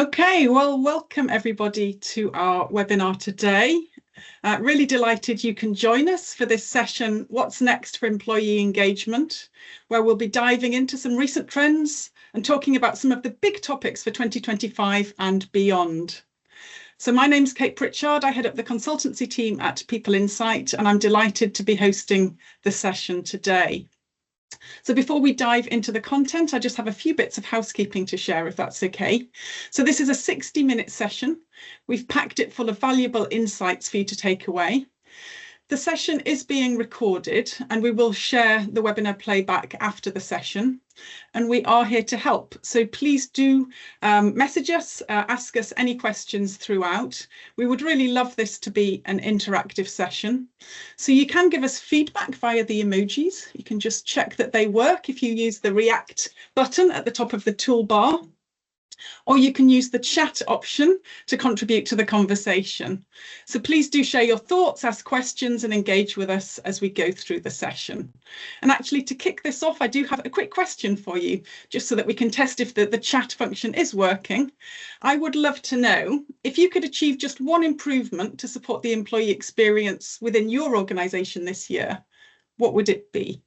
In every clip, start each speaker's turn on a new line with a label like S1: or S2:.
S1: Okay, well, welcome everybody to our webinar today. Really delighted you can join us for this session, What's Next for Employee Engagement, where we'll be diving into some recent trends and talking about some of the big topics for 2025 and beyond. So my name's Kate Pritchard. I head up the consultancy team at People Insight, and I'm delighted to be hosting the session today. So before we dive into the content, I just have a few bits of housekeeping to share, if that's okay. So this is a 60-minute session. We've packed it full of valuable insights for you to take away. The session is being recorded and we will share the webinar playback after the session. And we are here to help. So please do message us, ask us any questions throughout. We would really love this to be an interactive session. So you can give us feedback via the emojis. You can just check that they work if you use the React button at the top of the toolbar. Or you can use the chat option to contribute to the conversation. So please do share your thoughts, ask questions and engage with us as we go through the session. And actually, to kick this off, I do have a quick question for you, just so that we can test if the chat function is working. I would love to know if you could achieve just one improvement to support the employee experience within your organisation this year, what would it be?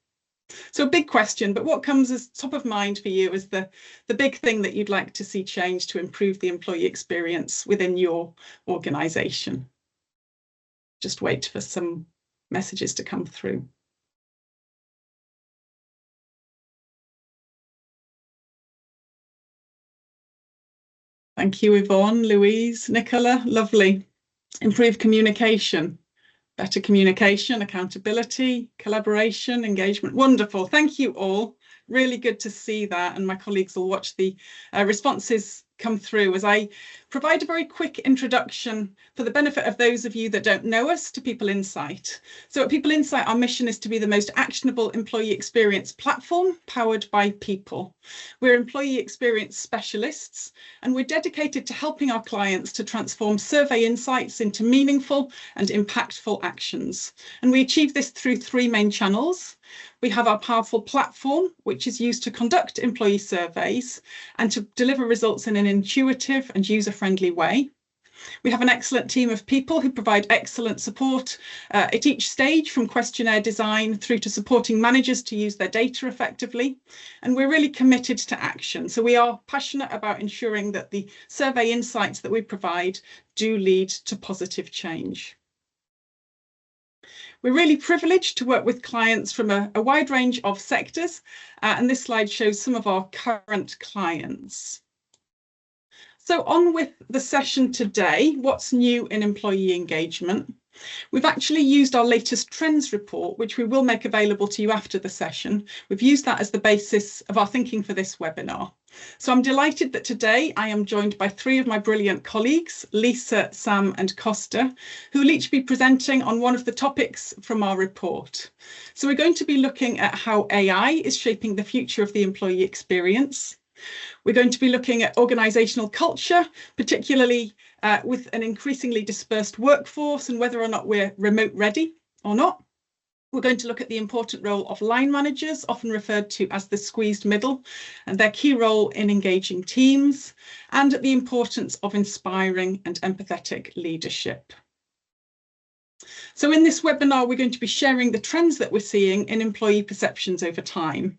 S1: So a big question, but what comes as top of mind for you is the big thing that you'd like to see change to improve the employee experience within your organisation? Just wait for some messages to come through. Thank you, Yvonne, Louise, Nicola, lovely. Improve communication. Better communication, accountability, collaboration, engagement. Wonderful. Thank you all. Really good to see that. And my colleagues will watch the responses come through as I provide a very quick introduction for the benefit of those of you that don't know us to People Insight. So at People Insight, our mission is to be the most actionable employee experience platform powered by people. We're employee experience specialists, and we're dedicated to helping our clients to transform survey insights into meaningful and impactful actions. And we achieve this through three main channels. We have our powerful platform, which is used to conduct employee surveys and to deliver results in an intuitive and user-friendly way. We have an excellent team of people who provide excellent support at each stage, from questionnaire design through to supporting managers to use their data effectively. And we're really committed to action. So we are passionate about ensuring that the survey insights that we provide do lead to positive change. We're really privileged to work with clients from a wide range of sectors, and this slide shows some of our current clients. So on with the session today, what's new in employee engagement? We've actually used our latest trends report, which we will make available to you after the session. We've used that as the basis of our thinking for this webinar. So I'm delighted that today I am joined by three of my brilliant colleagues, Lisa, Sam and Costa, who will each be presenting on one of the topics from our report. So we're going to be looking at how AI is shaping the future of the employee experience. We're going to be looking at organisational culture, particularly with an increasingly dispersed workforce and whether or not we're remote ready or not. We're going to look at the important role of line managers, often referred to as the squeezed middle, and their key role in engaging teams, and the importance of inspiring and empathetic leadership. So in this webinar, we're going to be sharing the trends that we're seeing in employee perceptions over time.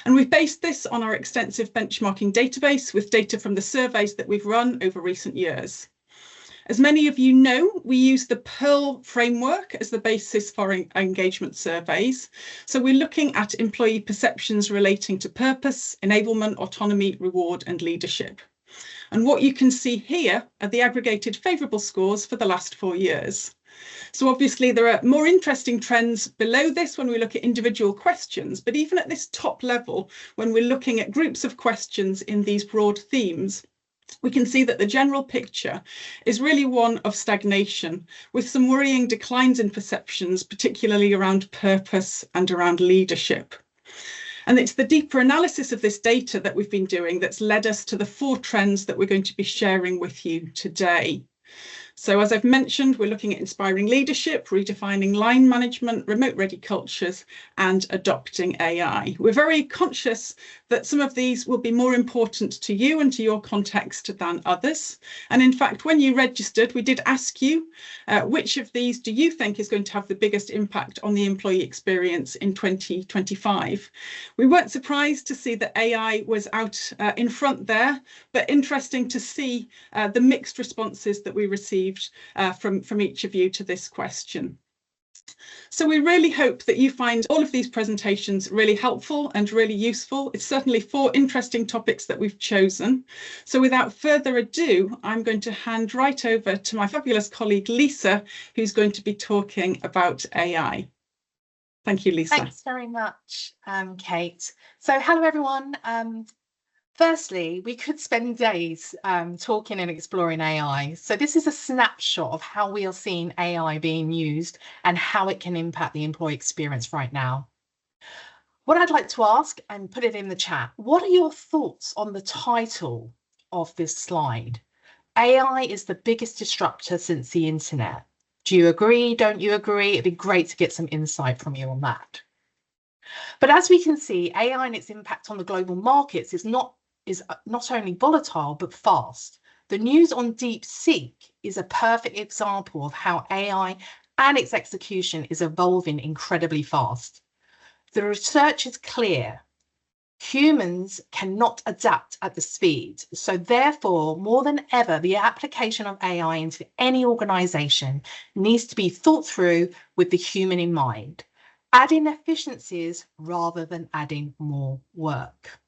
S1: And we've based this on our extensive benchmarking database with data from the surveys that we've run over recent years. As many of you know, we use the Pearl framework as the basis for engagement surveys. So we're looking at employee perceptions relating to purpose, enablement, autonomy, reward and leadership. And what you can see here are the aggregated favourable scores for the last 4 years. So obviously there are more interesting trends below this when we look at individual questions, but even at this top level, when we're looking at groups of questions in these broad themes, we can see that the general picture is really one of stagnation, with some worrying declines in perceptions, particularly around purpose and around leadership. And it's the deeper analysis of this data that we've been doing that's led us to the 4 trends that we're going to be sharing with you today. So as I've mentioned, we're looking at inspiring leadership, redefining line management, remote-ready cultures, and adopting AI. We're very conscious that some of these will be more important to you and to your context than others. And in fact, when you registered, we did ask you, which of these do you think is going to have the biggest impact on the employee experience in 2025? We weren't surprised to see that AI was out in front there, but interesting to see the mixed responses that we received from each of you to this question. So we really hope that you find all of these presentations really helpful and really useful. It's certainly 4 interesting topics that we've chosen. So without further ado, I'm going to hand right over to my fabulous colleague, Lisa, who's going to be talking about AI. Thank you, Lisa.
S2: Thanks very much, Kate. So hello, everyone. Firstly, we could spend days talking and exploring AI. So this is a snapshot of how we are seeing AI being used and how it can impact the employee experience right now. What I'd like to ask, and put it in the chat, what are your thoughts on the title of this slide? AI is the biggest disruptor since the internet. Do you agree? Don't you agree? It'd be great to get some insight from you on that. But as we can see, AI and its impact on the global markets is not only volatile, but fast. The news on DeepSeek is a perfect example of how AI and its execution is evolving incredibly fast. The research is clear. Humans cannot adapt at the speed. So therefore, more than ever, the application of AI into any organization needs to be thought through with the human in mind, adding efficiencies rather than adding more work.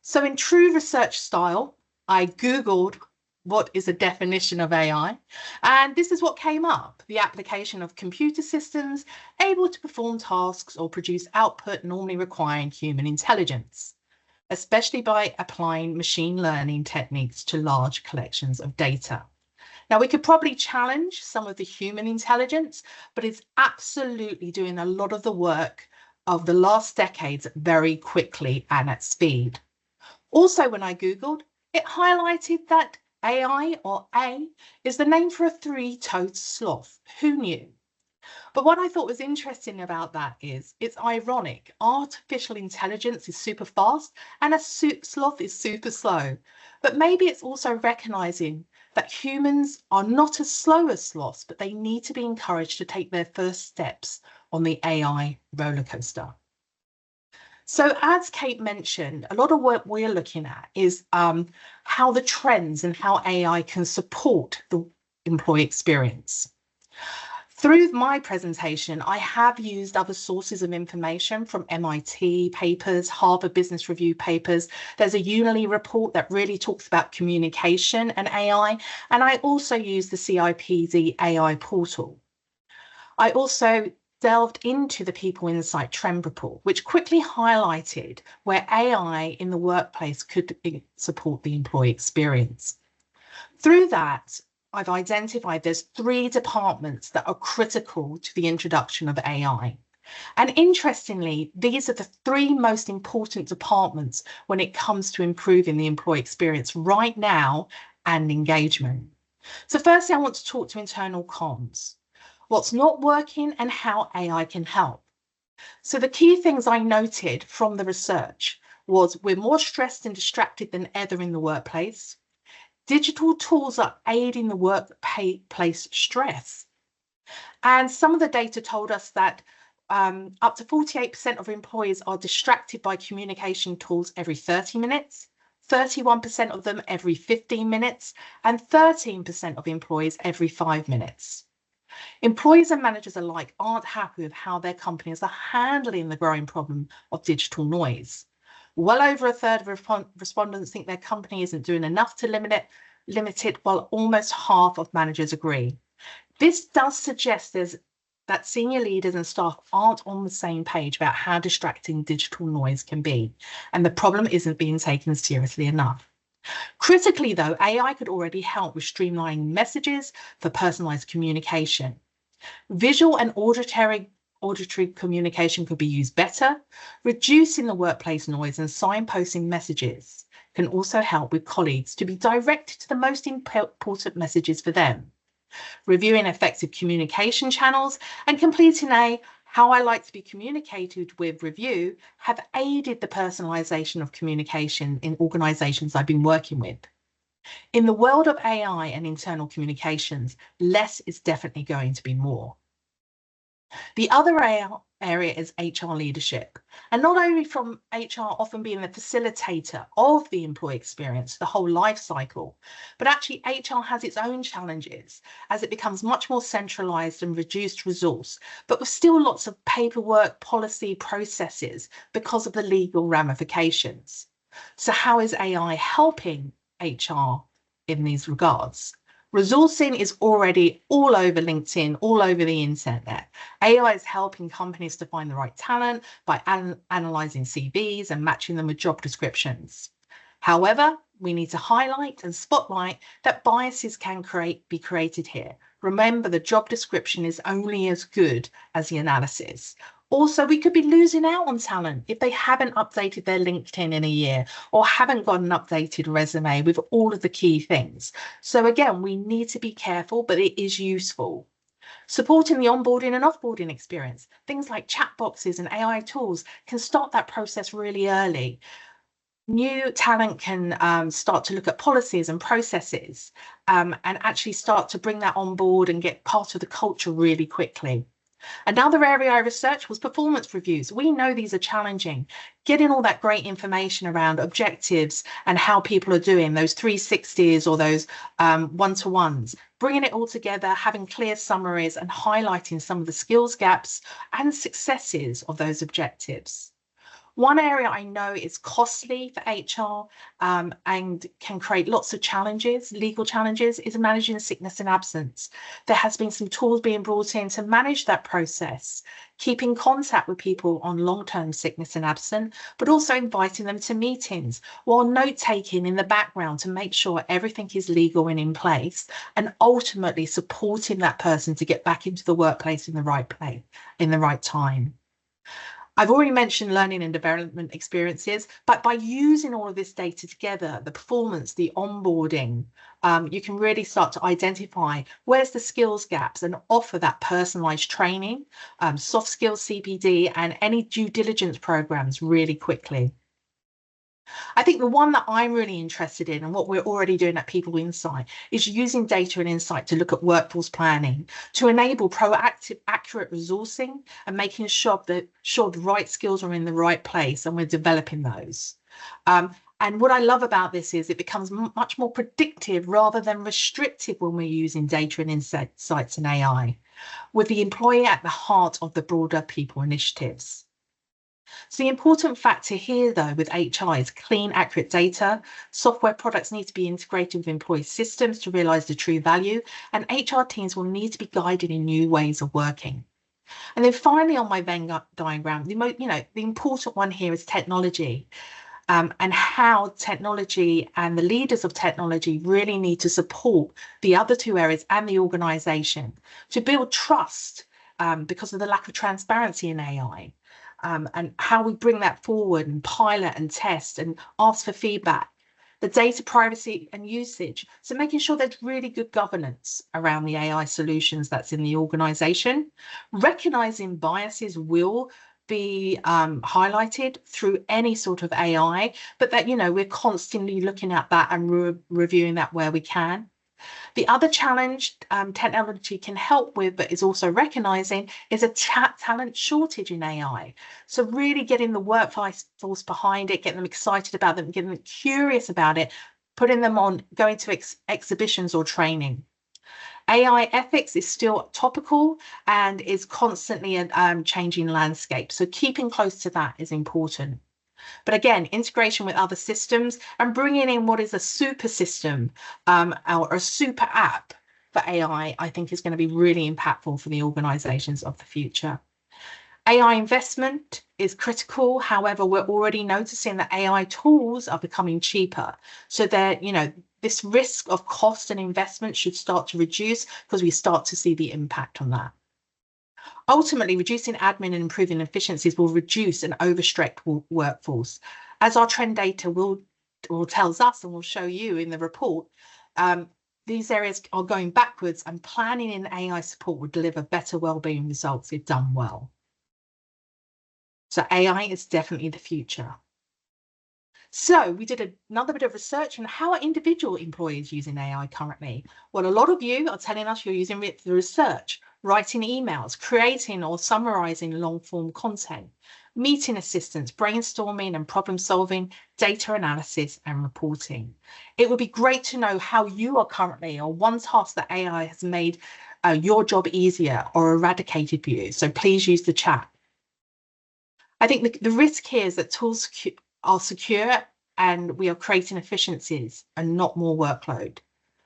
S2: So in true research style, I Googled what is a definition of AI, and this is what came up: the application of computer systems able to perform tasks or produce output normally requiring human intelligence, especially by applying machine learning techniques to large collections of data. Now, we could probably challenge some of the human intelligence, but it's absolutely doing a lot of the work of the last decades very quickly and at speed. Also, when I Googled, it highlighted that AI, or A, is the name for a 3-toed sloth. Who knew? But what I thought was interesting about that is it's ironic. Artificial intelligence is super fast and a sloth is super slow. But maybe it's also recognizing that humans are not as slow as sloths, but they need to be encouraged to take their first steps on the AI roller coaster. So as Kate mentioned, a lot of what we're looking at is how the trends and how AI can support the employee experience. Through my presentation, I have used other sources of information from MIT papers, Harvard Business Review papers. There's a Unily report that really talks about communication and AI, and I also use the CIPD AI portal. I also delved into the People Insight Trend Report, which quickly highlighted where AI in the workplace could support the employee experience. Through that, I've identified there's 3 departments that are critical to the introduction of AI. And interestingly, these are the 3 most important departments when it comes to improving the employee experience right now and engagement. So firstly, I want to talk to internal comms. What's not working and how AI can help. So the key things I noted from the research was we're more stressed and distracted than ever in the workplace. Digital tools are aiding the workplace stress. And some of the data told us that up to 48% of employees are distracted by communication tools every 30 minutes, 31% of them every 15 minutes, and 13% of employees every 5 minutes. Employees and managers alike aren't happy with how their companies are handling the growing problem of digital noise. Well over a third of respondents think their company isn't doing enough to limit it, while almost half of managers agree. This does suggest that senior leaders and staff aren't on the same page about how distracting digital noise can be, and the problem isn't being taken seriously enough. Critically, though, AI could already help with streamlining messages for personalized communication. Visual and auditory communication could be used better, reducing the workplace noise and signposting messages can also help with colleagues to be directed to the most important messages for them. Reviewing effective communication channels and completing a "How I Like to be Communicated with" review have aided the personalisation of communication in organisations I've been working with. In the world of AI and internal communications, less is definitely going to be more. The other area is HR leadership, and not only from HR often being the facilitator of the employee experience, the whole life cycle, but actually HR has its own challenges as it becomes much more centralized and reduced resource, but with still lots of paperwork, policy, processes because of the legal ramifications. So how is AI helping HR in these regards? Resourcing is already all over LinkedIn, all over the internet. AI is helping companies to find the right talent by analyzing CVs and matching them with job descriptions. However, we need to highlight and spotlight that biases can be created here. Remember, the job description is only as good as the analysis. Also, we could be losing out on talent if they haven't updated their LinkedIn in a year or haven't got an updated resume with all of the key things. So again, we need to be careful, but it is useful. Supporting the onboarding and offboarding experience, things like chat boxes and AI tools can start that process really early. New talent can start to look at policies and processes and actually start to bring that on board and get part of the culture really quickly. Another area I researched was performance reviews. We know these are challenging. Getting all that great information around objectives and how people are doing, those 360s or those one-to-ones, bringing it all together, having clear summaries and highlighting some of the skills gaps and successes of those objectives. One area I know is costly for HR and can create lots of challenges, legal challenges, is managing sickness and absence. There has been some tools being brought in to manage that process, keeping contact with people on long-term sickness and absence, but also inviting them to meetings while note-taking in the background to make sure everything is legal and in place, and ultimately supporting that person to get back into the workplace in the right place, in the right time. I've already mentioned learning and development experiences, but by using all of this data together, the performance, the onboarding, you can really start to identify where's the skills gaps and offer that personalized training, soft skills CPD, and any due diligence programs really quickly. I think the one that I'm really interested in and what we're already doing at People Insight is using data and insight to look at workforce planning to enable proactive, accurate resourcing and making sure the right skills are in the right place and we're developing those. And what I love about this is it becomes much more predictive rather than restrictive when we're using data and insights and AI, with the employee at the heart of the broader people initiatives. So the important factor here, though, with HR is clean, accurate data. Software products need to be integrated with employee systems to realise the true value, and HR teams will need to be guided in new ways of working. And then finally, on my Venn diagram, the important one here is technology, and how technology and the leaders of technology really need to support the other two areas and the organisation to build trust because of the lack of transparency in AI. And how we bring that forward and pilot and test and ask for feedback, the data privacy and usage. So making sure there's really good governance around the AI solutions that's in the organization. Recognizing biases will be highlighted through any sort of AI, but that, we're constantly looking at that and reviewing that where we can. The other challenge technology can help with, but is also recognizing, is a talent shortage in AI. So really getting the workforce behind it, getting them excited about them, getting them curious about it, putting them on, going to exhibitions or training. AI ethics is still topical and is constantly a changing landscape. So keeping close to that is important. But again, integration with other systems and bringing in what is a super system or a super app for AI, I think is going to be really impactful for the organizations of the future. AI investment is critical. However, we're already noticing that AI tools are becoming cheaper. So that, this risk of cost and investment should start to reduce because we start to see the impact on that. Ultimately, reducing admin and improving efficiencies will reduce an overstretched workforce, as our trend data will or tells us, and we'll show you in the report, these areas are going backwards, and planning in AI support will deliver better wellbeing results if done well. So AI is definitely the future. So we did another bit of research on how are individual employees using AI currently. Well, a lot of you are telling us you're using it for research, writing emails, creating or summarizing long form content, meeting assistance, brainstorming and problem solving, data analysis and reporting. It would be great to know how you are currently, or one task that AI has made your job easier or eradicated for you. So please use the chat. I think the risk here is that tools are secure and we are creating efficiencies and not more workload.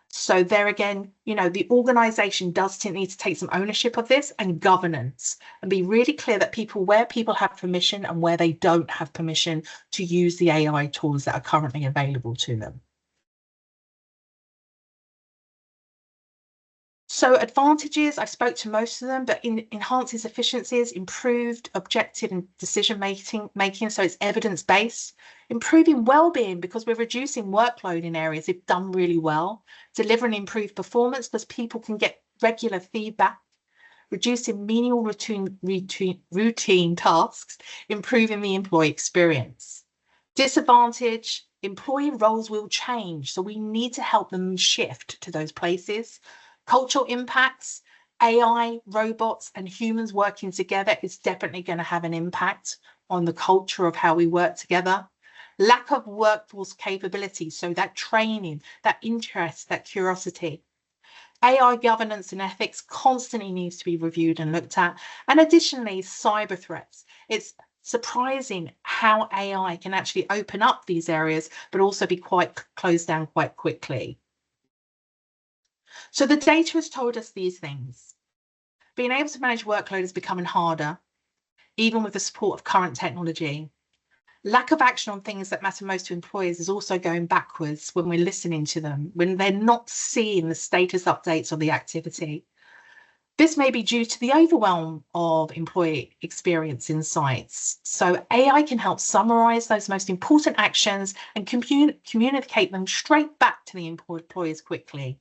S2: So there again, you know, the organization does need to take some ownership of this and governance, and be really clear that where people have permission and where they don't have permission to use the AI tools that are currently available to them. So advantages, I spoke to most of them, but enhances efficiencies, improved objective and decision making, so it's evidence-based, improving well-being because we're reducing workload in areas if done really well, delivering improved performance because people can get regular feedback, reducing menial routine tasks, improving the employee experience. Disadvantage, employee roles will change, so we need to help them shift to those places. Cultural impacts, AI, robots, and humans working together is definitely going to have an impact on the culture of how we work together. Lack of workforce capability, so that training, that interest, that curiosity. AI governance and ethics constantly needs to be reviewed and looked at. And additionally, cyber threats. It's surprising how AI can actually open up these areas, but also be quite closed down quite quickly. So the data has told us these things. Being able to manage workload is becoming harder, even with the support of current technology. Lack of action on things that matter most to employers is also going backwards when we're listening to them, when they're not seeing the status updates of the activity. This may be due to the overwhelm of employee experience insights. So AI can help summarize those most important actions and communicate them straight back to the employers quickly.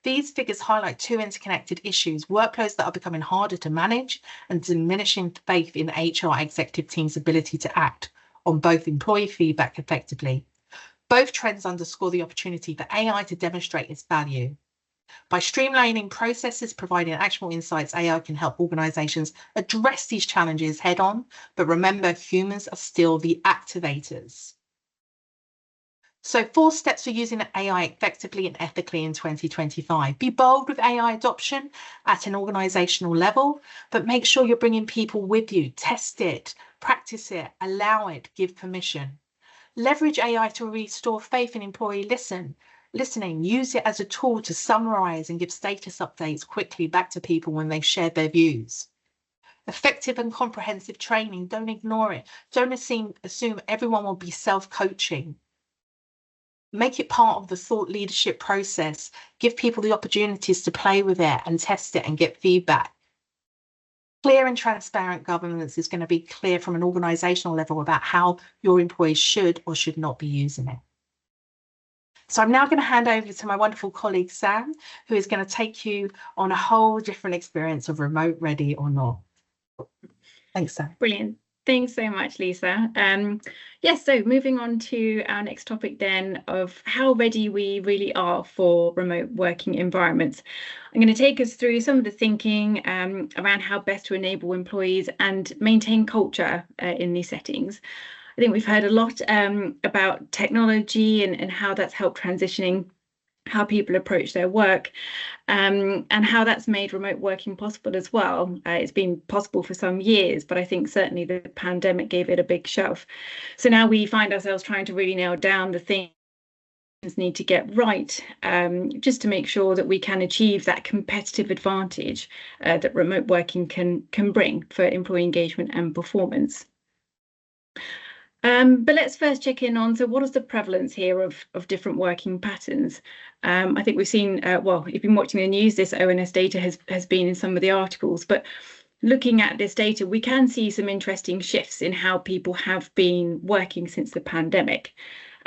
S2: These figures highlight two interconnected issues: workloads that are becoming harder to manage and diminishing faith in HR executive teams' ability to act on both employee feedback effectively. Both trends underscore the opportunity for AI to demonstrate its value. By streamlining processes, providing actionable insights, AI can help organizations address these challenges head on, but remember, humans are still the activators. So 4 steps for using AI effectively and ethically in 2025. Be bold with AI adoption at an organizational level, but make sure you're bringing people with you. Test it, practice it, allow it, give permission. Leverage AI to restore faith in employee listening. Use it as a tool to summarize and give status updates quickly back to people when they've shared their views. Effective and comprehensive training. Don't ignore it. Don't assume everyone will be self-coaching. Make it part of the thought leadership process. Give people the opportunities to play with it and test it and get feedback. Clear and transparent governance is going to be clear from an organizational level about how your employees should or should not be using it. So I'm now going to hand over to my wonderful colleague, Sam, who is going to take you on a whole different experience of remote ready or not. Thanks, Sam.
S3: Brilliant. Thanks so much, Lisa. Yes, so moving on to our next topic then of how ready we really are for remote working environments. I'm going to take us through some of the thinking around how best to enable employees and maintain culture in these settings. I think we've heard a lot about technology and how that's helped transitioning how people approach their work, and how that's made remote working possible as well. It's been possible for some years, but I think certainly the pandemic gave it a big shove. So now we find ourselves trying to really nail down the things need to get right, just to make sure that we can achieve that competitive advantage that remote working can bring for employee engagement and performance. But let's first check in on, so what is the prevalence here of different working patterns? I think we've seen, well, if you've been watching the news, this ONS data has been in some of the articles, but looking at this data, we can see some interesting shifts in how people have been working since the pandemic.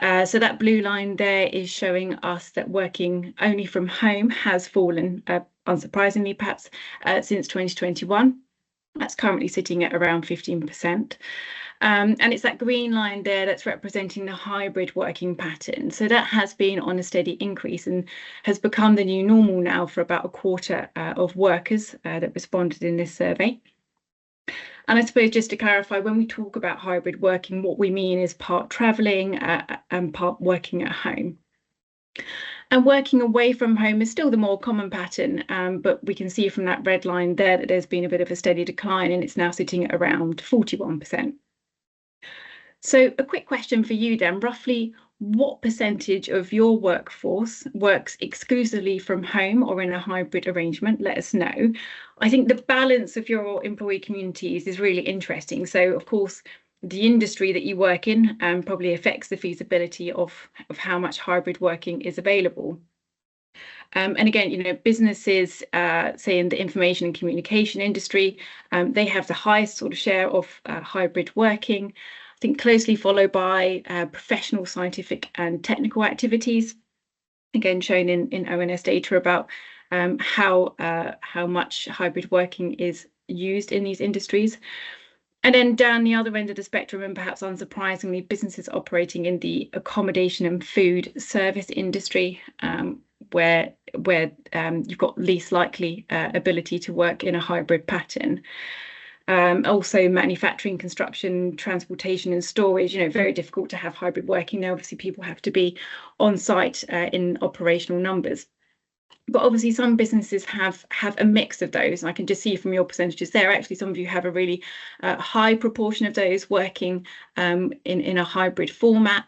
S3: So that blue line there is showing us that working only from home has fallen, unsurprisingly perhaps, since 2021. That's currently sitting at around 15%. And it's that green line there that's representing the hybrid working pattern. So that has been on a steady increase and has become the new normal now for about a quarter of workers that responded in this survey. And I suppose just to clarify, when we talk about hybrid working, what we mean is part travelling and part working at home. And working away from home is still the more common pattern, but we can see from that red line there that there's been a bit of a steady decline, and it's now sitting at around 41%. So a quick question for you then, roughly what percentage of your workforce works exclusively from home or in a hybrid arrangement? Let us know. I think the balance of your employee communities is really interesting. So of course, the industry that you work in probably affects the feasibility of how much hybrid working is available. And again, you know, businesses, say in the information and communication industry, they have the highest sort of share of hybrid working. I think closely followed by professional, scientific and technical activities, again shown in ONS data about how much hybrid working is used in these industries. And then down the other end of the spectrum, and perhaps unsurprisingly, businesses operating in the accommodation and food service industry, where you've got least likely ability to work in a hybrid pattern. Also manufacturing, construction, transportation and storage, you know, very difficult to have hybrid working there. Obviously, people have to be on site in operational numbers. But obviously some businesses have a mix of those. And I can just see from your percentages there, actually, some of you have a really high proportion of those working in a hybrid format.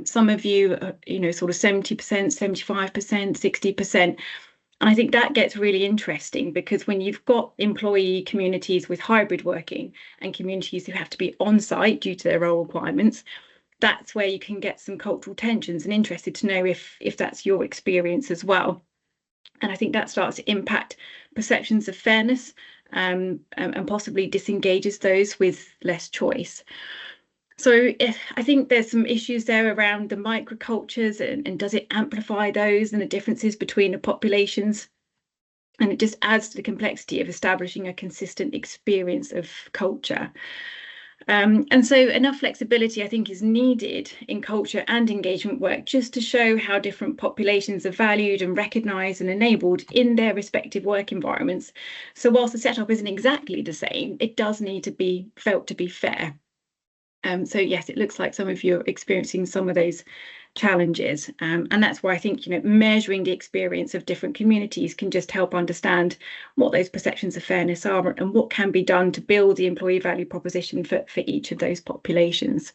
S3: Some of you, you know, sort of 70%, 75%, 60%. And I think that gets really interesting, because when you've got employee communities with hybrid working and communities who have to be on site due to their role requirements, that's where you can get some cultural tensions, and interested to know if that's your experience as well. And I think that starts to impact perceptions of fairness and possibly disengages those with less choice. So I think there's some issues there around the microcultures, and does it amplify those and the differences between the populations? And it just adds to the complexity of establishing a consistent experience of culture. And so enough flexibility, I think, is needed in culture and engagement work, just to show how different populations are valued and recognised and enabled in their respective work environments. So whilst the setup isn't exactly the same, it does need to be felt to be fair. So yes, it looks like some of you are experiencing some of those challenges, and that's why I think, you know, measuring the experience of different communities can just help understand what those perceptions of fairness are and what can be done to build the employee value proposition for each of those populations.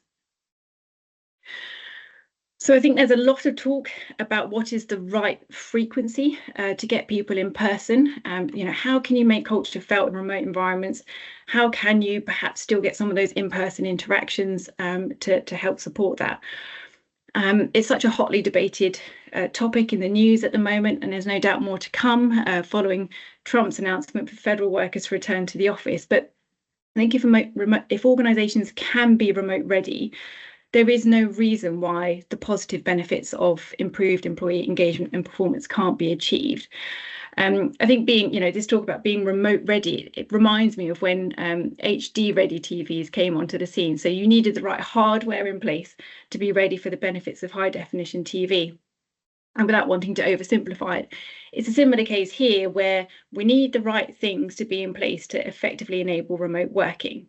S3: So I think there's a lot of talk about what is the right frequency to get people in person. You know, how can you make culture felt in remote environments? How can you perhaps still get some of those in-person interactions to help support that? It's such a hotly debated topic in the news at the moment, and there's no doubt more to come following Trump's announcement for federal workers to return to the office. But I think if organisations can be remote ready, there is no reason why the positive benefits of improved employee engagement and performance can't be achieved. I think this talk about being remote ready, it reminds me of when HD ready TVs came onto the scene. So you needed the right hardware in place to be ready for the benefits of high definition TV. And without wanting to oversimplify it, it's a similar case here, where we need the right things to be in place to effectively enable remote working.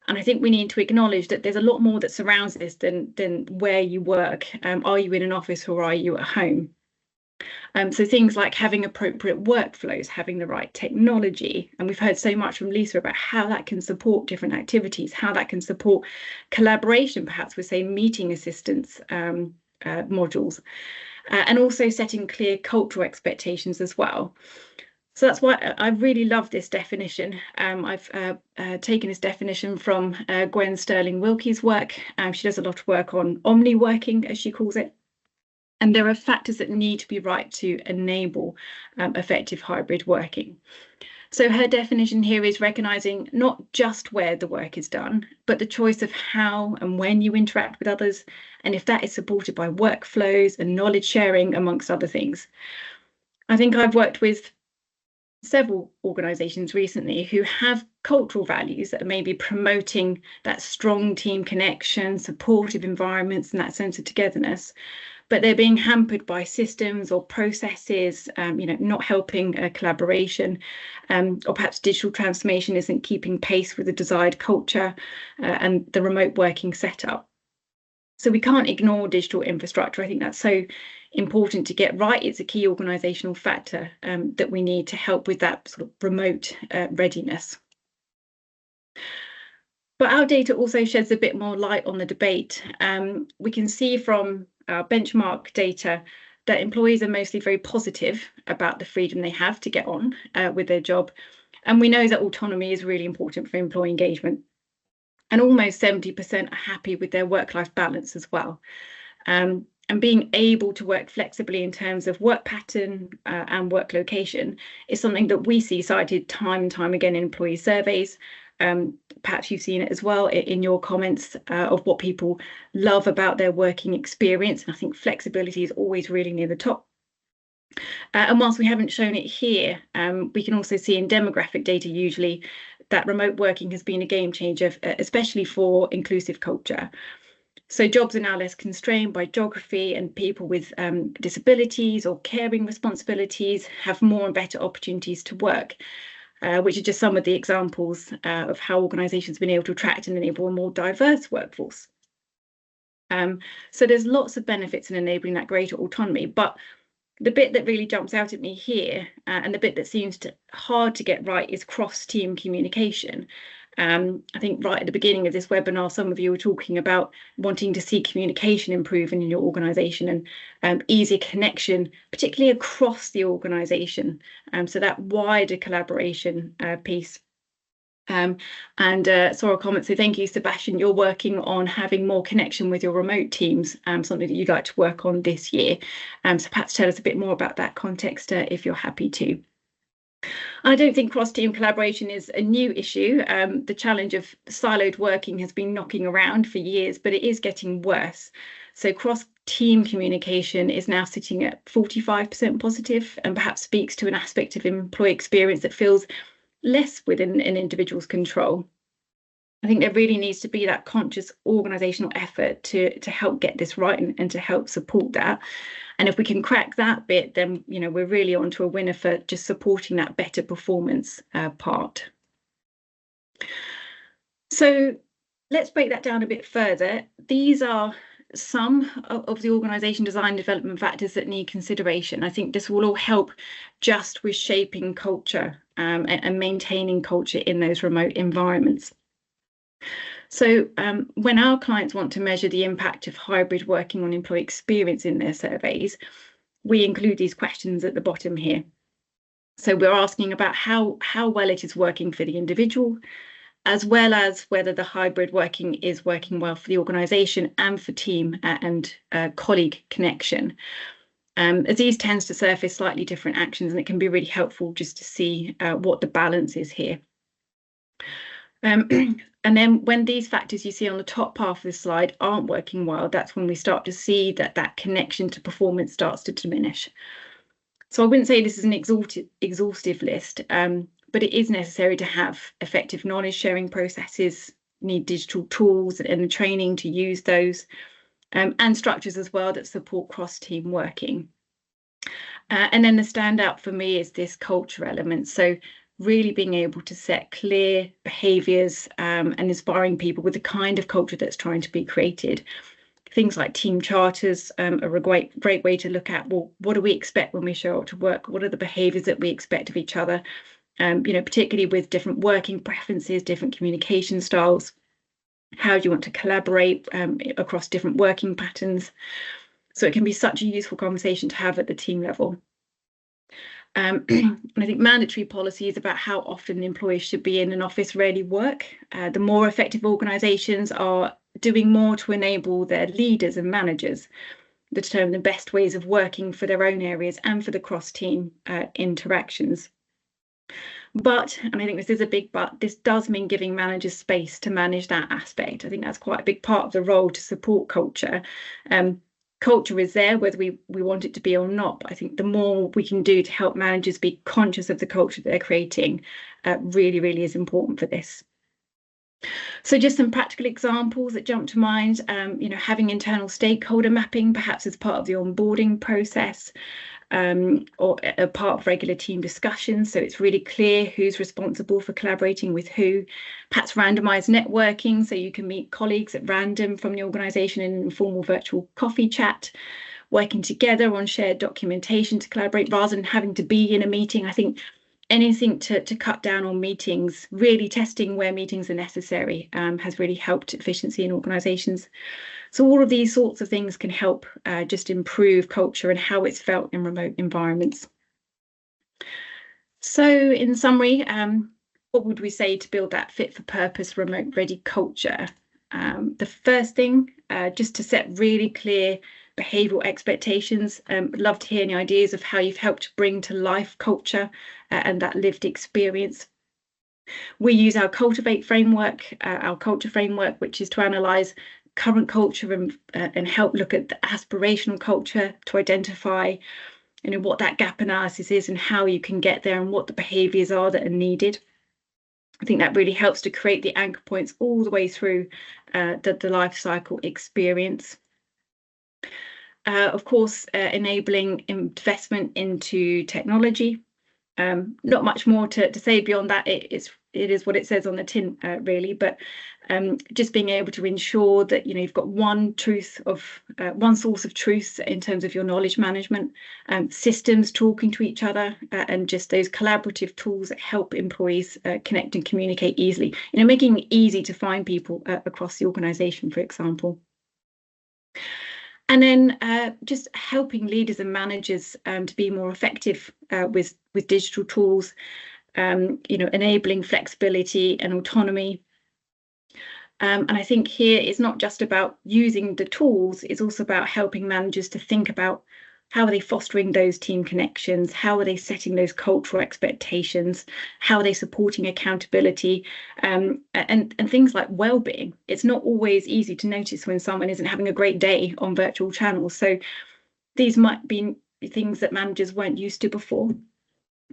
S3: And I think we need to acknowledge that there's a lot more that surrounds this than where you work. Are you in an office or are you at home? So things like having appropriate workflows, having the right technology. And we've heard so much from Lisa about how that can support different activities, how that can support collaboration, perhaps with, say, meeting assistance modules, and also setting clear cultural expectations as well. So that's why I really love this definition. I've taken this definition from Gwen Sterling-Wilkie's work. She does a lot of work on omni-working, as she calls it. And there are factors that need to be right to enable effective hybrid working. So her definition here is recognising not just where the work is done, but the choice of how and when you interact with others, and if that is supported by workflows and knowledge sharing, amongst other things. I think I've worked with several organisations recently who have cultural values that are maybe promoting that strong team connection, supportive environments, and that sense of togetherness, but they're being hampered by systems or processes, not helping collaboration, or perhaps digital transformation isn't keeping pace with the desired culture and the remote working setup. So we can't ignore digital infrastructure. I think that's so important to get right. It's a key organisational factor that we need to help with that sort of remote readiness. But our data also sheds a bit more light on the debate. We can see from our benchmark data that employees are mostly very positive about the freedom they have to get on with their job. And we know that autonomy is really important for employee engagement. And almost 70% are happy with their work-life balance as well. And being able to work flexibly in terms of work pattern and work location is something that we see cited time and time again in employee surveys. Perhaps you've seen it as well in your comments of what people love about their working experience. And I think flexibility is always really near the top. And whilst we haven't shown it here, we can also see in demographic data usually that remote working has been a game changer, especially for inclusive culture. So jobs are now less constrained by geography, and people with disabilities or caring responsibilities have more and better opportunities to work, which are just some of the examples of how organisations have been able to attract and enable a more diverse workforce. So there's lots of benefits in enabling that greater autonomy, but the bit that really jumps out at me here, and the bit that seems hard to get right, is cross-team communication. I think right at the beginning of this webinar, some of you were talking about wanting to see communication improve in your organisation and easier connection, particularly across the organisation. So that wider collaboration piece. And saw a comment, so thank you, Sebastian. You're working on having more connection with your remote teams, something that you'd like to work on this year. So perhaps tell us a bit more about that context if you're happy to. I don't think cross-team collaboration is a new issue. The challenge of siloed working has been knocking around for years, but it is getting worse. So cross-team communication is now sitting at 45% positive, and perhaps speaks to an aspect of employee experience that feels less within an individual's control. I think there really needs to be that conscious organisational effort to help get this right and to help support that. And if we can crack that bit, then we're really onto a winner for just supporting that better performance part. So let's break that down a bit further. These are some of the organisation design development factors that need consideration. I think this will all help just with shaping culture and maintaining culture in those remote environments. So when our clients want to measure the impact of hybrid working on employee experience in their surveys, we include these questions at the bottom here. So we're asking about how well it is working for the individual, as well as whether the hybrid working is working well for the organisation and for team and colleague connection. As these tends to surface slightly different actions, and it can be really helpful just to see what the balance is here. And then when these factors you see on the top half of the slide aren't working well, that's when we start to see that connection to performance starts to diminish. So I wouldn't say this is an exhaustive list, but it is necessary to have effective knowledge sharing processes, need digital tools and the training to use those, and structures as well that support cross-team working. And then the standout for me is this culture element. So really being able to set clear behaviours and inspiring people with the kind of culture that's trying to be created. Things like team charters are a great way to look at, well, what do we expect when we show up to work? What are the behaviours that we expect of each other? Particularly with different working preferences, different communication styles. How do you want to collaborate across different working patterns? So it can be such a useful conversation to have at the team level. And I think mandatory policies about how often employees should be in an office rarely work. The more effective organisations are doing more to enable their leaders and managers to determine the best ways of working for their own areas and for the cross-team interactions. But, and I think this is a big but, this does mean giving managers space to manage that aspect. I think that's quite a big part of the role to support culture. Culture is there whether we want it to be or not, but I think the more we can do to help managers be conscious of the culture that they're creating really is important for this. So just some practical examples that jump to mind, having internal stakeholder mapping, perhaps as part of the onboarding process, or a part of regular team discussions, so it's really clear who's responsible for collaborating with who. Perhaps randomized networking, so you can meet colleagues at random from the organisation in an informal virtual coffee chat, working together on shared documentation to collaborate rather than having to be in a meeting. I think anything to cut down on meetings, really testing where meetings are necessary, has really helped efficiency in organisations. So all of these sorts of things can help just improve culture and how it's felt in remote environments. So in summary, what would we say to build that fit for purpose, remote ready culture? The first thing, just to set really clear behavioural expectations. I'd love to hear any ideas of how you've helped bring to life culture and that lived experience. We use our Cultivate framework, our culture framework, which is to analyse current culture and help look at the aspirational culture to identify what that gap analysis is and how you can get there and what the behaviours are that are needed. I think that really helps to create the anchor points all the way through the life cycle experience. Of course, enabling investment into technology. Not much more to say beyond that. It is what it says on the tin, really. But just being able to ensure that you've got one source of truth in terms of your knowledge management, systems talking to each other, and just those collaborative tools that help employees connect and communicate easily. Making it easy to find people across the organisation, for example. And then just helping leaders and managers to be more effective with digital tools, enabling flexibility and autonomy. And I think here it's not just about using the tools, it's also about helping managers to think about how are they fostering those team connections, how are they setting those cultural expectations, how are they supporting accountability, and things like well-being. It's not always easy to notice when someone isn't having a great day on virtual channels. So these might be things that managers weren't used to before,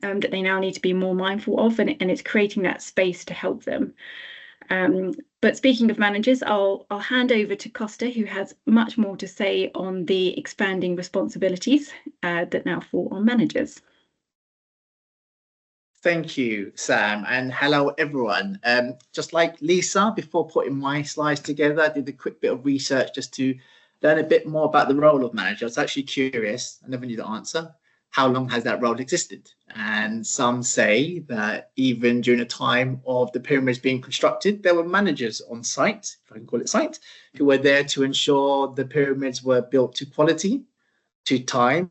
S3: that they now need to be more mindful of, and it's creating that space to help them. But speaking of managers, I'll hand over to Costa, who has much more to say on the expanding responsibilities that now fall on managers.
S4: Thank you, Sam, and hello, everyone. Just like Lisa, before putting my slides together, I did a quick bit of research just to learn a bit more about the role of manager. I was actually curious, I never knew the answer. How long has that role existed? And some say that even during the time of the pyramids being constructed, there were managers on site, if I can call it site, who were there to ensure the pyramids were built to quality, to time,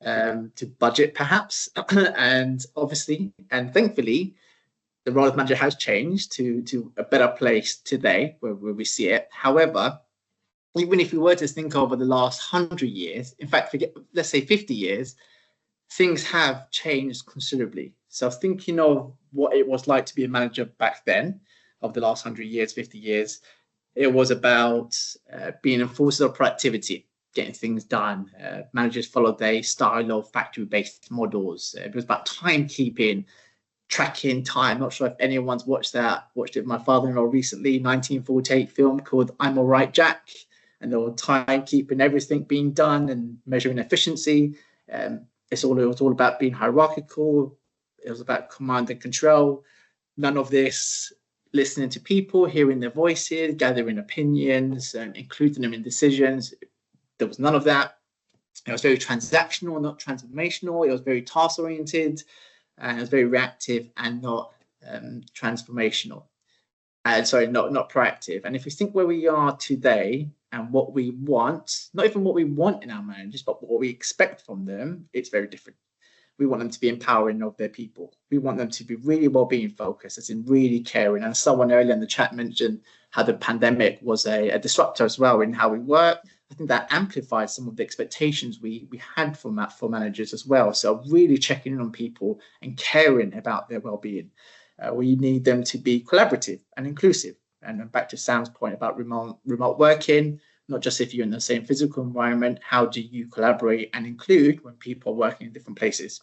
S4: to budget perhaps, and obviously, and thankfully, the role of manager has changed to a better place today where we see it. However, even if we were to think over the last 100 years, in fact, let's say 50 years, things have changed considerably. So thinking of what it was like to be a manager back then, of the last 100 years, 50 years, it was about being enforcers of productivity, getting things done. Managers followed a style of factory-based models. It was about timekeeping, tracking time. Not sure if anyone's watched it with my father-in-law recently, 1948 film called I'm All Right, Jack. And there were timekeeping, everything being done and measuring efficiency. It was all about being hierarchical. It was about command and control. None of this listening to people, hearing their voices, gathering opinions, and including them in decisions. There was none of that. It was very transactional, not transformational. It was very task-oriented, and it was very reactive and not transformational. Sorry, not proactive. And if we think where we are today and what we want, not even what we want in our managers, but what we expect from them, it's very different. we want them to be empowering of their people. We want them to be really well-being focused, as in really caring. And someone earlier in the chat mentioned how the pandemic was a disruptor as well in how we work. I think that amplified some of the expectations we had for managers as well. So really checking in on people and caring about their well-being. We need them to be collaborative and inclusive. And back to Sam's point about remote working, not just if you're in the same physical environment, how do you collaborate and include when people are working in different places?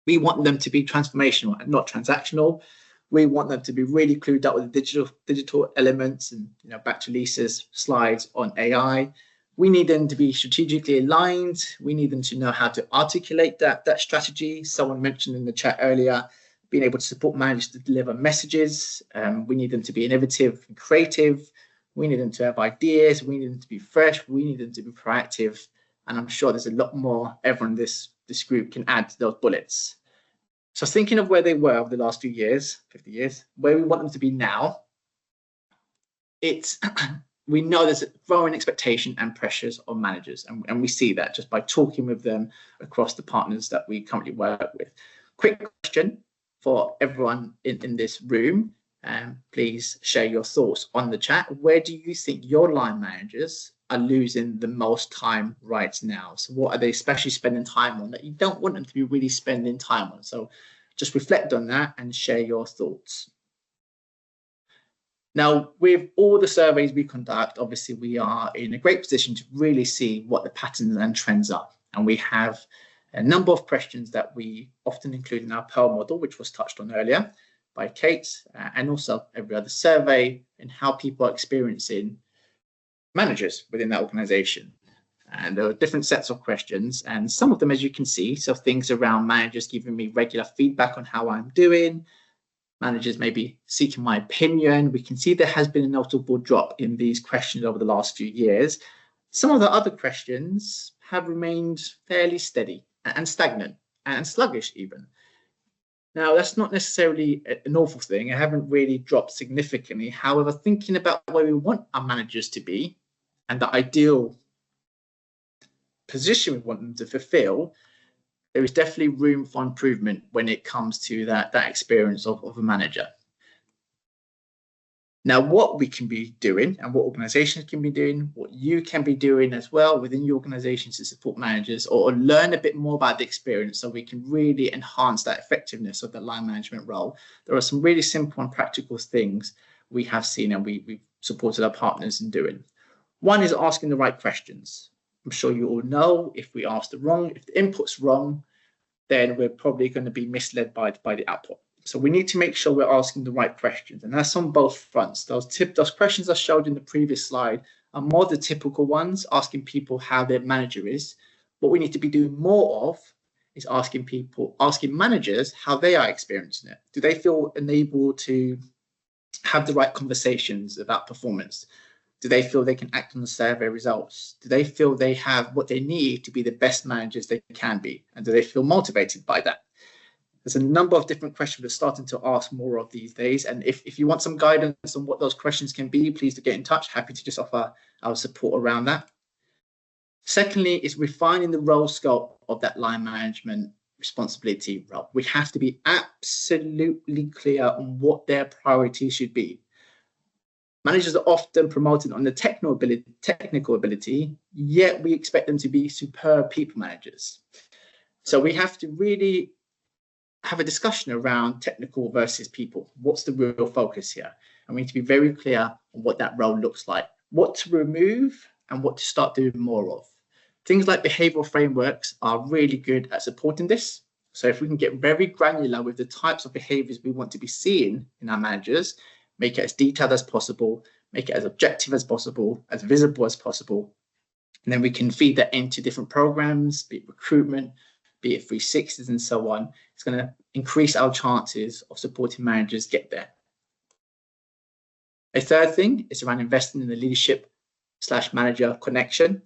S4: We want them to be transformational and not transactional. We want them to be really clued up with the digital elements, and back to Lisa's slides on AI. We need them to be strategically aligned. We need them to know how to articulate that strategy. Someone mentioned in the chat earlier, being able to support managers to deliver messages. We need them to be innovative and creative. We need them to have ideas. We need them to be fresh. We need them to be proactive. And I'm sure there's a lot more everyone in this group can add to those bullets. So thinking of where they were over the last few years, 50 years, where we want them to be now, we know there's a growing expectation and pressures on managers. And we see that just by talking with them across the partners that we currently work with. Quick question for everyone in this room. Please share your thoughts on the chat. Where do you think your line managers are losing the most time right now? So what are they especially spending time on that you don't want them to be really spending time on? So just reflect on that and share your thoughts. Now, with all the surveys we conduct, obviously we are in a great position to really see what the patterns and trends are. And we have a number of questions that we often include in our Pearl model, which was touched on earlier by Kate, and also every other survey, and how people are experiencing managers within that organization. And there are different sets of questions, and some of them, as you can see, so things around managers giving me regular feedback on how I'm doing, managers maybe seeking my opinion. We can see there has been a notable drop in these questions over the last few years. Some of the other questions have remained fairly steady and stagnant and sluggish even. Now, that's not necessarily an awful thing. I haven't really dropped significantly. However, thinking about where we want our managers to be and the ideal position we want them to fulfill, there is definitely room for improvement when it comes to that experience of a manager. Now, what we can be doing and what organizations can be doing, what you can be doing as well within your organizations to support managers or learn a bit more about the experience so we can really enhance that effectiveness of the line management role. There are some really simple and practical things we have seen and we've supported our partners in doing. One is asking the right questions. I'm sure you all know if we ask if the input's wrong, then we're probably going to be misled by the output. So we need to make sure we're asking the right questions, and that's on both fronts. Those questions I showed in the previous slide are more the typical ones, asking people how their manager is. What we need to be doing more of is asking managers how they are experiencing it. Do they feel enabled to have the right conversations about performance? Do they feel they can act on the survey results? Do they feel they have what they need to be the best managers they can be? And do they feel motivated by that? There's a number of different questions we're starting to ask more of these days. And if you want some guidance on what those questions can be, please do get in touch. Happy to just offer our support around that. Secondly, is refining the role scope of that line management responsibility role. We have to be absolutely clear on what their priorities should be. Managers are often promoted on the technical ability, yet we expect them to be superb people managers. So we have to really have a discussion around technical versus people. What's the real focus here? And we need to be very clear on what that role looks like, what to remove and what to start doing more of. Things like behavioral frameworks are really good at supporting this. So if we can get very granular with the types of behaviors we want to be seeing in our managers, make it as detailed as possible, make it as objective as possible, as visible as possible. And then we can feed that into different programs, be it recruitment, be it 360s and so on. It's going to increase our chances of supporting managers get there. A third thing is around investing in the leadership/manager connection.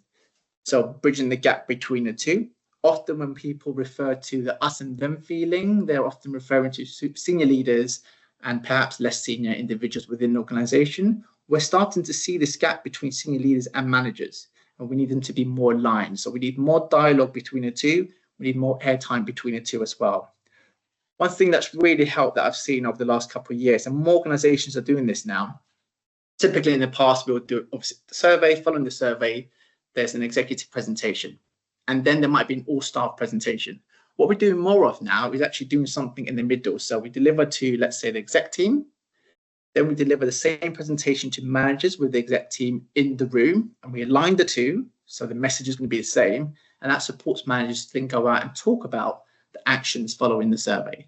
S4: So bridging the gap between the two. Often when people refer to the us and them feeling, they're often referring to senior leaders and perhaps less senior individuals within an organization. We're starting to see this gap between senior leaders and managers, and we need them to be more aligned. So we need more dialogue between the two. We need more airtime between the two as well. One thing that's really helped that I've seen over the last couple of years, and more organizations are doing this now. Typically in the past, we would do obviously the survey. Following the survey, there's an executive presentation, and then there might be an all-staff presentation. What we're doing more of now is actually doing something in the middle. So we deliver to, let's say, the exec team. Then we deliver the same presentation to managers with the exec team in the room, and we align the two. So the message is going to be the same, and that supports managers to then go out and talk about the actions following the survey.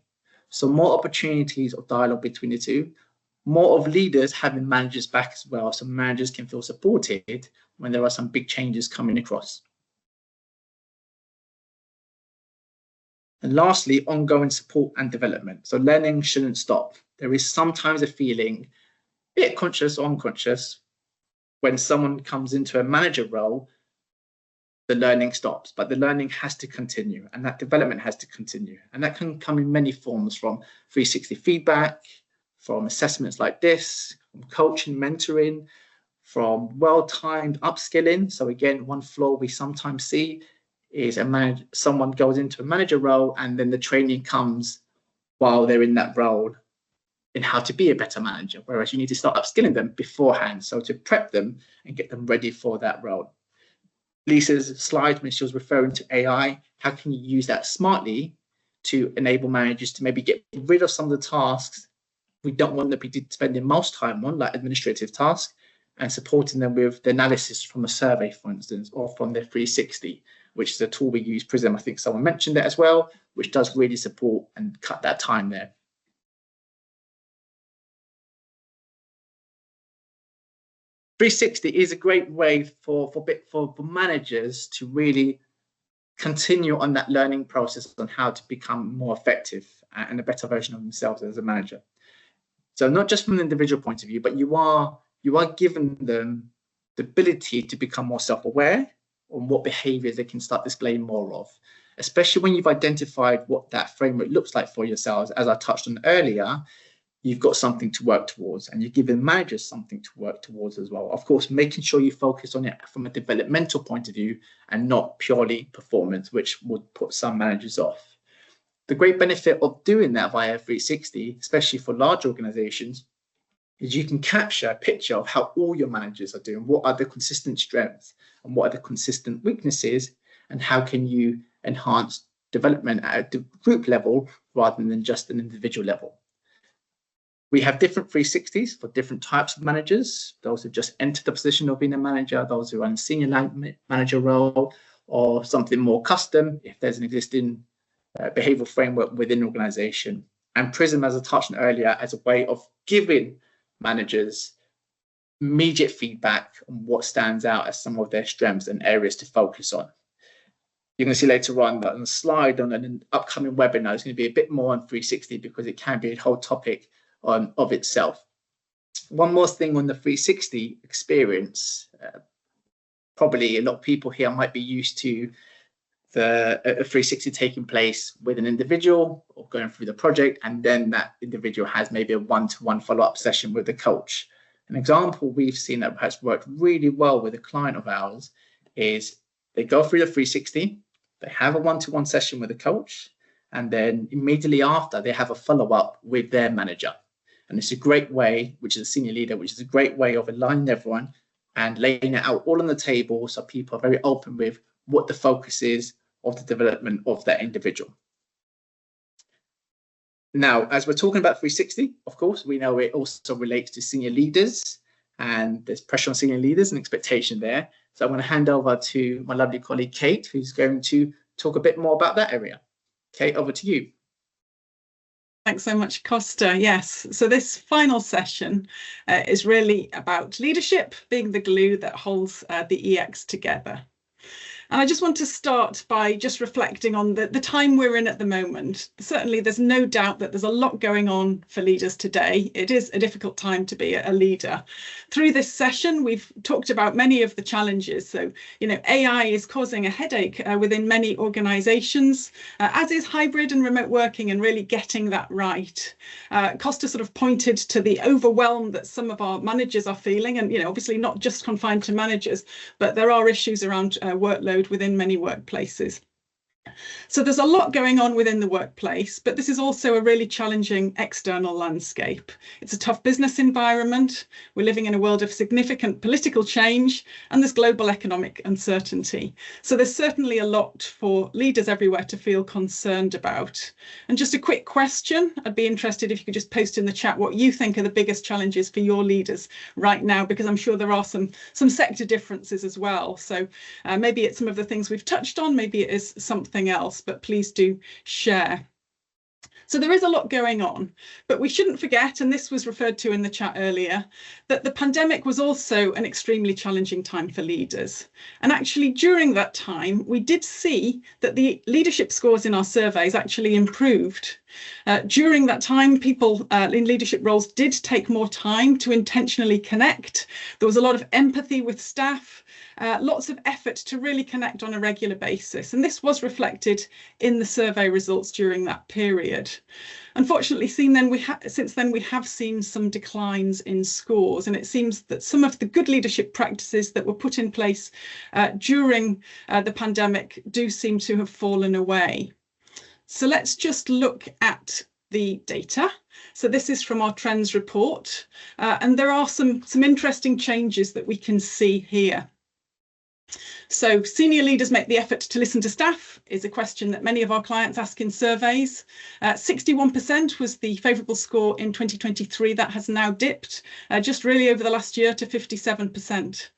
S4: So more opportunities of dialogue between the two, more of leaders having managers back as well, so managers can feel supported when there are some big changes coming across. And lastly, ongoing support and development. So learning shouldn't stop. There is sometimes a feeling, be it conscious or unconscious, when someone comes into a manager role, the learning stops, but the learning has to continue, and that development has to continue. And that can come in many forms, from 360 feedback, from assessments like this, from coaching, mentoring, from well-timed upskilling. So again, one flaw we sometimes see is someone goes into a manager role and then the training comes while they're in that role in how to be a better manager, whereas you need to start upskilling them beforehand, so to prep them and get them ready for that role. Lisa's slide, when she was referring to AI, how can you use that smartly to enable managers to maybe get rid of some of the tasks we don't want them to be spending most time on, like administrative tasks, and supporting them with the analysis from a survey, for instance, or from their 360, which is a tool we use, Prism. I think someone mentioned it as well, which does really support and cut that time there. .360 is a great way for managers to really continue on that learning process on how to become more effective and a better version of themselves as a manager. So not just from an individual point of view, but you are giving them the ability to become more self-aware on what behaviors they can start displaying more of, especially when you've identified what that framework looks like for yourselves. As I touched on earlier, you've got something to work towards, and you're giving managers something to work towards as well. Of course, making sure you focus on it from a developmental point of view and not purely performance, which would put some managers off. The great benefit of doing that via 360, especially for large organizations, is you can capture a picture of how all your managers are doing, what are the consistent strengths and what are the consistent weaknesses, and how can you enhance development at the group level rather than just an individual level. We have different 360s for different types of managers, those who just entered the position of being a manager, those who are in a senior manager role, or something more custom if there's an existing behavioral framework within an organization. And Prism, as I touched on earlier, as a way of giving managers immediate feedback on what stands out as some of their strengths and areas to focus on. You're going to see later on that on the slide on an upcoming webinar, it's going to be a bit more on 360 because it can be a whole topic of itself. One more thing on the 360 experience, probably a lot of people here might be used to a 360 taking place with an individual or going through the project, and then that individual has maybe a one-to-one follow-up session with the coach. An example we've seen that has worked really well with a client of ours is they go through the 360, they have a one-to-one session with a coach, and then immediately after they have a follow-up with their manager. And it's a great way, which is a senior leader, which is a great way of aligning everyone and laying it out all on the table so people are very open with what the focus is of the development of that individual. Now, as we're talking about 360, of course, we know it also relates to senior leaders, and there's pressure on senior leaders and expectation there. So I'm going to hand over to my lovely colleague, Kate, who's going to talk a bit more about that area. Kate, over to you.
S1: Thanks so much, Costa. Yes, so this final session is really about leadership being the glue that holds the EX together. And I just want to start by just reflecting on the time we're in at the moment. Certainly, there's no doubt that there's a lot going on for leaders today. It is a difficult time to be a leader. Through this session, we've talked about many of the challenges. So, AI is causing a headache within many organisations, as is hybrid and remote working, and really getting that right. Costa sort of pointed to the overwhelm that some of our managers are feeling, and obviously not just confined to managers, but there are issues around workload within many workplaces. So there's a lot going on within the workplace, but this is also a really challenging external landscape. It's a tough business environment. We're living in a world of significant political change, and there's global economic uncertainty. So there's certainly a lot for leaders everywhere to feel concerned about. And just a quick question, I'd be interested if you could just post in the chat what you think are the biggest challenges for your leaders right now, because I'm sure there are some sector differences as well. So maybe it's some of the things we've touched on, maybe it is something else, but please do share. So there is a lot going on, but we shouldn't forget, and this was referred to in the chat earlier, that the pandemic was also an extremely challenging time for leaders. And actually during that time, we did see that the leadership scores in our surveys actually improved. During that time, people in leadership roles did take more time to intentionally connect. There was a lot of empathy with staff, lots of effort to really connect on a regular basis. And this was reflected in the survey results during that period. Unfortunately, since then, we have seen some declines in scores, and it seems that some of the good leadership practices that were put in place during the pandemic do seem to have fallen away. So let's just look at the data. So this is from our trends report, and there are some interesting changes that we can see here. So senior leaders make the effort to listen to staff is a question that many of our clients ask in surveys. 61% was the favourable score in 2023. That has now dipped just really over the last year to 57%.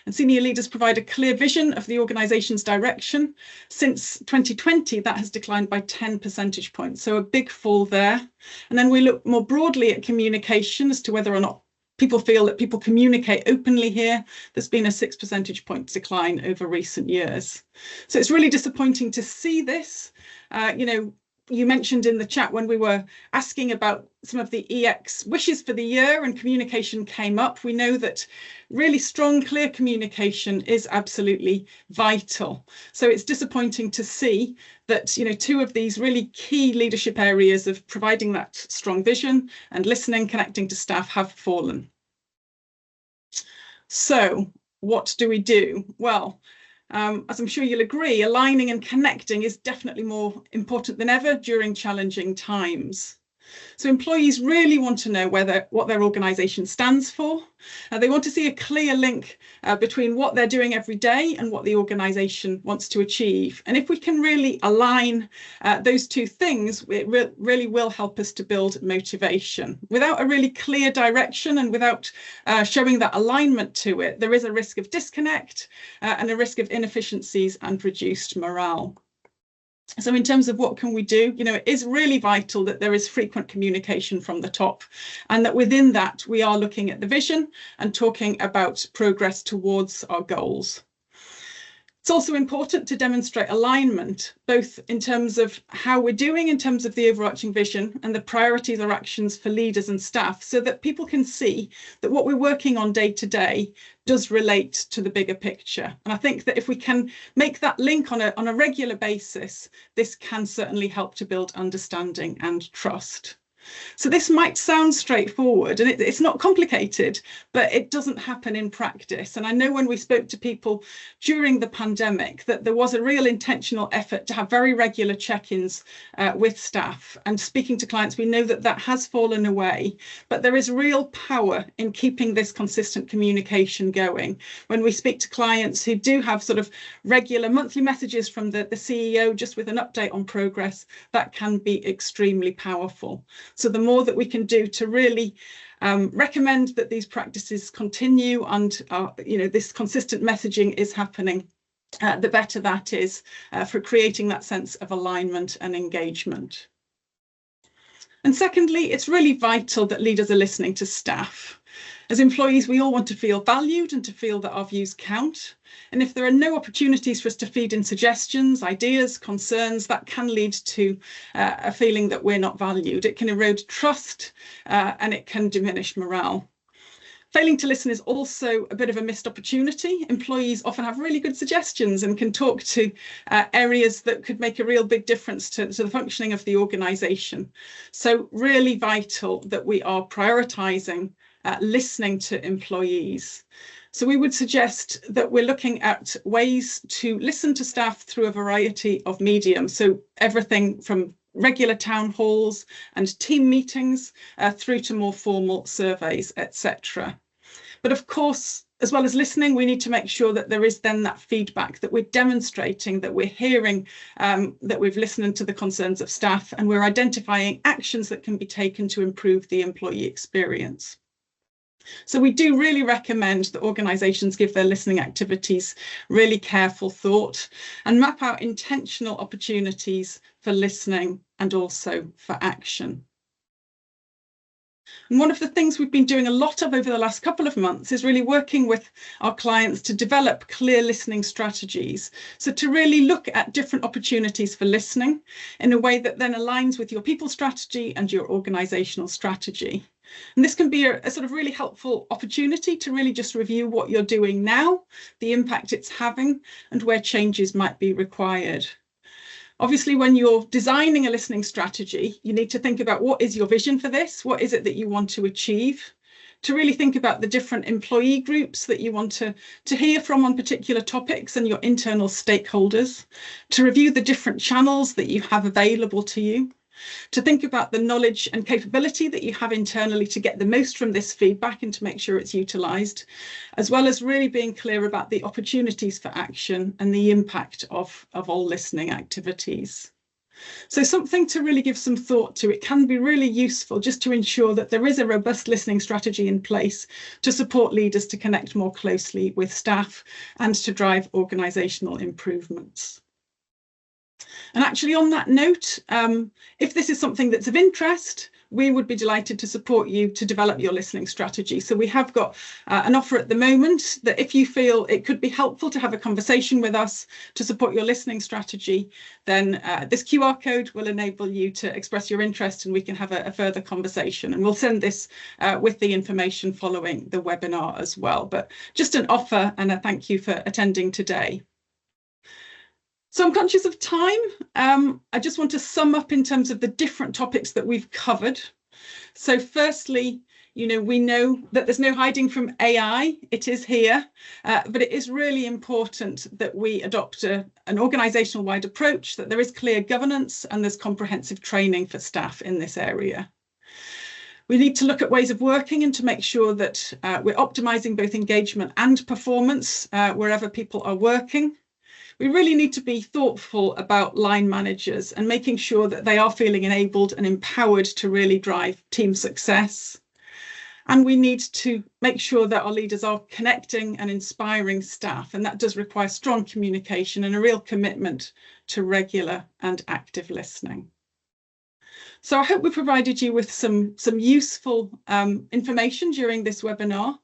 S1: And senior leaders provide a clear vision of the organisation's direction. Since 2020, that has declined by 10 percentage points. So a big fall there. And then we look more broadly at communication as to whether or not people feel that people communicate openly here. There's been a 6 percentage point decline over recent years. So it's really disappointing to see this. You mentioned in the chat when we were asking about some of the EX wishes for the year and communication came up. We know that really strong, clear communication is absolutely vital. So it's disappointing to see that, two of these really key leadership areas of providing that strong vision and listening, connecting to staff have fallen. So what do we do? Well, as I'm sure you'll agree, aligning and connecting is definitely more important than ever during challenging times. So employees really want to know what their organisation stands for. They want to see a clear link between what they're doing every day and what the organisation wants to achieve. And if we can really align those two things, it really will help us to build motivation. Without a really clear direction and without showing that alignment to it, there is a risk of disconnect and a risk of inefficiencies and reduced morale. So in terms of what can we do, it is really vital that there is frequent communication from the top, and that within that we are looking at the vision and talking about progress towards our goals. It's also important to demonstrate alignment, both in terms of how we're doing in terms of the overarching vision and the priorities or actions for leaders and staff, so that people can see that what we're working on day to day does relate to the bigger picture. And I think that if we can make that link on a regular basis, this can certainly help to build understanding and trust. So this might sound straightforward, and it's not complicated, but it doesn't happen in practice. And I know when we spoke to people during the pandemic that there was a real intentional effort to have very regular check-ins with staff. And speaking to clients, we know that has fallen away, but there is real power in keeping this consistent communication going. When we speak to clients who do have sort of regular monthly messages from the CEO just with an update on progress, that can be extremely powerful. So the more that we can do to really recommend that these practices continue and this consistent messaging is happening, the better that is for creating that sense of alignment and engagement. And secondly, it's really vital that leaders are listening to staff. As employees, we all want to feel valued and to feel that our views count. And if there are no opportunities for us to feed in suggestions, ideas, concerns, that can lead to a feeling that we're not valued. It can erode trust and it can diminish morale. Failing to listen is also a bit of a missed opportunity. Employees often have really good suggestions and can talk to areas that could make a real big difference to the functioning of the organisation. So really vital that we are prioritising listening to employees. So we would suggest that we're looking at ways to listen to staff through a variety of mediums. So everything from regular town halls and team meetings through to more formal surveys, etc. But of course, as well as listening, we need to make sure that there is then that feedback, that we're demonstrating, that we're hearing, that we've listened to the concerns of staff, and we're identifying actions that can be taken to improve the employee experience. So we do really recommend that organisations give their listening activities really careful thought and map out intentional opportunities for listening and also for action. And one of the things we've been doing a lot of over the last couple of months is really working with our clients to develop clear listening strategies. So to really look at different opportunities for listening in a way that then aligns with your people strategy and your organisational strategy. And this can be a sort of really helpful opportunity to really just review what you're doing now, the impact it's having, and where changes might be required. Obviously, when you're designing a listening strategy, you need to think about what is your vision for this? What is it that you want to achieve? To really think about the different employee groups that you want to hear from on particular topics and your internal stakeholders. To review the different channels that you have available to you. To think about the knowledge and capability that you have internally to get the most from this feedback and to make sure it's utilised, as well as really being clear about the opportunities for action and the impact of all listening activities. So something to really give some thought to. It can be really useful just to ensure that there is a robust listening strategy in place to support leaders to connect more closely with staff and to drive organisational improvements. And actually, on that note, if this is something that's of interest, we would be delighted to support you to develop your listening strategy. So we have got an offer at the moment that if you feel it could be helpful to have a conversation with us to support your listening strategy, then this QR code will enable you to express your interest and we can have a further conversation. And we'll send this with the information following the webinar as well. But just an offer and a thank you for attending today. So I'm conscious of time. I just want to sum up in terms of the different topics that we've covered. So firstly, we know that there's no hiding from AI. It is here, but it is really important that we adopt an organisational wide approach, that there is clear governance and there's comprehensive training for staff in this area. We need to look at ways of working and to make sure that we're optimising both engagement and performance wherever people are working. We really need to be thoughtful about line managers and making sure that they are feeling enabled and empowered to really drive team success. And we need to make sure that our leaders are connecting and inspiring staff. And that does require strong communication and a real commitment to regular and active listening. So I hope we provided you with some useful information during this webinar.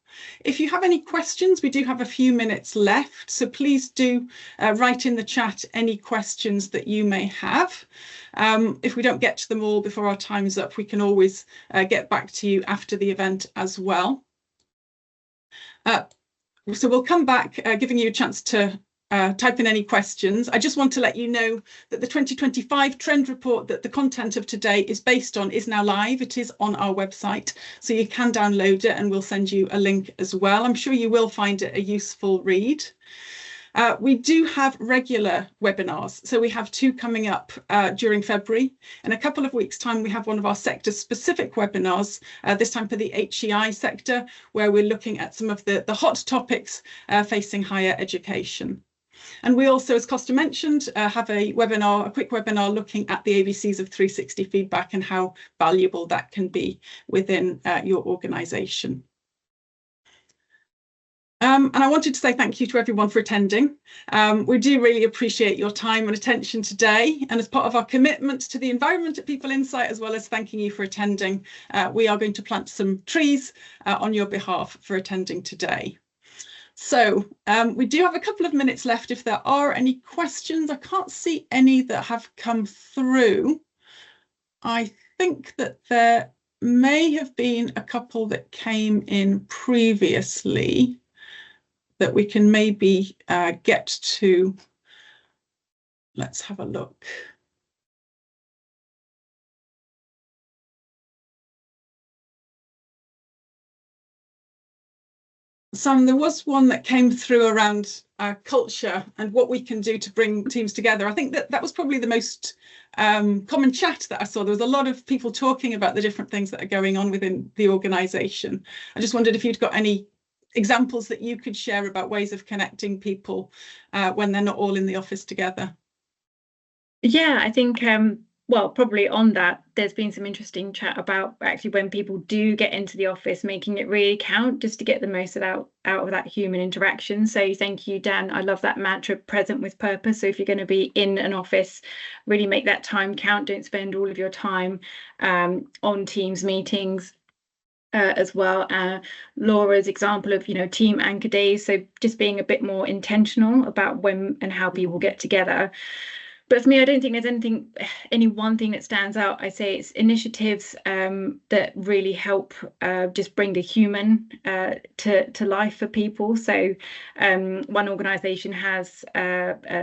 S1: If you have any questions, we do have a few minutes left, so please do write in the chat any questions that you may have. If we don't get to them all before our time's up, we can always get back to you after the event as well. So we'll come back giving you a chance to type in any questions. I just want to let you know that the 2025 trend report that the content of today is based on is now live. It is on our website, so you can download it and we'll send you a link as well. I'm sure you will find it a useful read. We do have regular webinars, so we have 2 coming up during February. In a couple of weeks' time, we have one of our sector-specific webinars, this time for the HEI sector, where we're looking at some of the hot topics facing higher education. And we also, as Costa mentioned, have a quick webinar looking at the ABCs of 360 feedback and how valuable that can be within your organisation. And I wanted to say thank you to everyone for attending. We do really appreciate your time and attention today. And as part of our commitment to the environment at People Insight, as well as thanking you for attending, we are going to plant some trees on your behalf for attending today. So we do have a couple of minutes left if there are any questions. I can't see any that have come through. I think that there may have been a couple that came in previously that we can maybe get to. Let's have a look. Sam, there was one that came through around culture and what we can do to bring teams together. I think that was probably the most common chat that I saw. There was a lot of people talking about the different things that are going on within the organisation. I just wondered if you'd got any examples that you could share about ways of connecting people when they're not all in the office together.
S3: Yeah, I think well, probably on that, there's been some interesting chat about actually when people do get into the office, making it really count, just to get the most out of that human interaction. So thank you, Dan. I love that mantra, present with purpose. So if you're going to be in an office, really make that time count. Don't spend all of your time on Teams meetings. As well, Laura's example of team anchor days, so just being a bit more intentional about when and how people get together. But for me, I don't think there's any one thing that stands out. I say it's initiatives that really help just bring the human to life for people. So one organisation has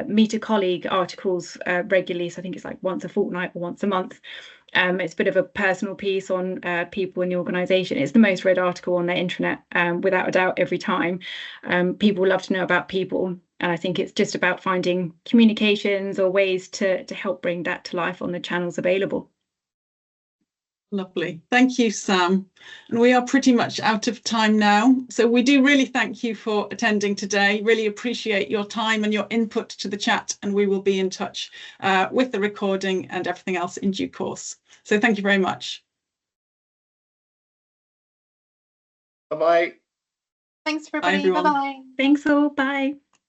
S3: meet a colleague articles regularly. So I think it's like once a fortnight or once a month. It's a bit of a personal piece on people in the organisation. It's the most read article on their intranet, without a doubt, every time. People love to know about people. And I think it's just about finding communications or ways to help bring that to life on the channels available.
S1: Lovely. Thank you, Sam. And we are pretty much out of time now. So we do really thank you for attending today. Really appreciate your time and your input to the chat. And we will be in touch with the recording and everything else in due course. So thank you very much.
S4: Bye-bye.
S2: Thanks, everybody.
S1: Bye, everyone.
S2: Bye-bye.
S3: Thanks all. Bye.